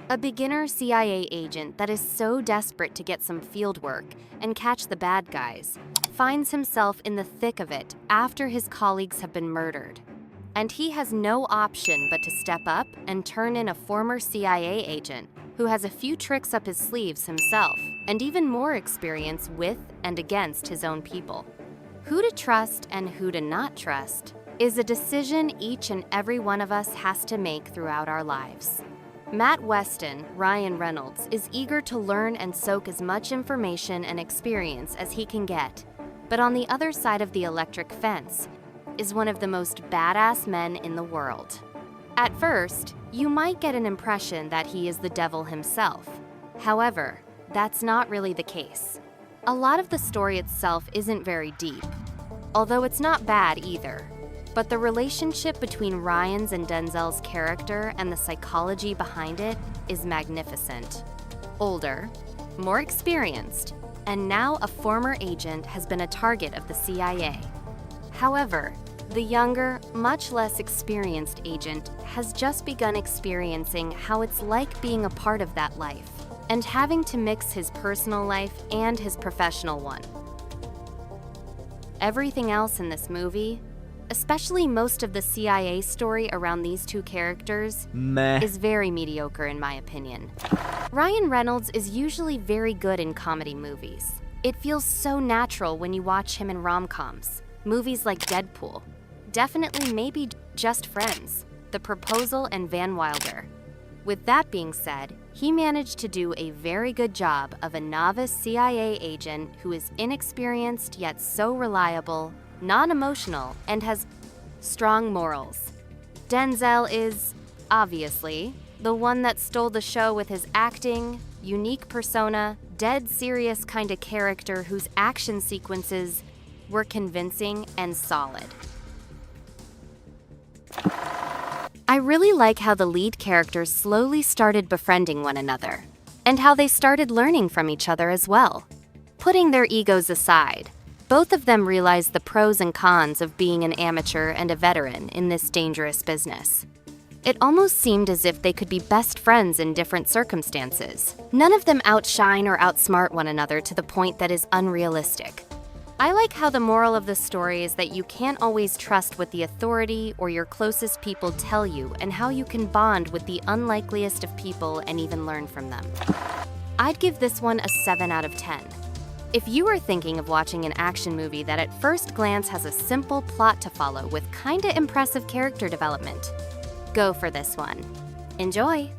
A beginner CIA agent that is so desperate to get some field work and catch the bad guys finds himself in the thick of it after his colleagues have been murdered. And he has no option but to step up and turn in a former CIA agent who has a few tricks up his sleeves himself and even more experience with and against his own people. Who to trust and who to not trust is a decision each and every one of us has to make throughout our lives. Matt Weston, Ryan Reynolds, is eager to learn and soak as much information and experience as he can get. But on the other side of the electric fence is one of the most badass men in the world. At first, you might get an impression that he is the devil himself. However, that's not really the case. A lot of the story itself isn't very deep, although it's not bad either. But the relationship between Ryan's and Denzel's character and the psychology behind it is magnificent. Older, more experienced, and now a former agent has been a target of the CIA. However, the younger, much less experienced agent has just begun experiencing how it's like being a part of that life and having to mix his personal life and his professional one. Everything else in this movie, especially most of the CIA story around these two characters, is very mediocre in my opinion. Ryan Reynolds is usually very good in comedy movies. It feels so natural when you watch him in rom-coms. Movies like Deadpool, definitely Maybe Just Friends, The Proposal, and Van Wilder. With that being said, he managed to do a very good job of a novice CIA agent who is inexperienced yet so reliable, non-emotional, and has strong morals. Denzel is, obviously, the one that stole the show with his acting, unique persona, dead serious kind of character whose action sequences were convincing and solid. I really like how the lead characters slowly started befriending one another, and how they started learning from each other as well. Putting their egos aside, both of them realized the pros and cons of being an amateur and a veteran in this dangerous business. It almost seemed as if they could be best friends in different circumstances. None of them outshine or outsmart one another to the point that is unrealistic. I like how the moral of the story is that you can't always trust what the authority or your closest people tell you, and how you can bond with the unlikeliest of people and even learn from them. I'd give this one a 7 out of 10. If you are thinking of watching an action movie that at first glance has a simple plot to follow with kinda impressive character development, go for this one. Enjoy!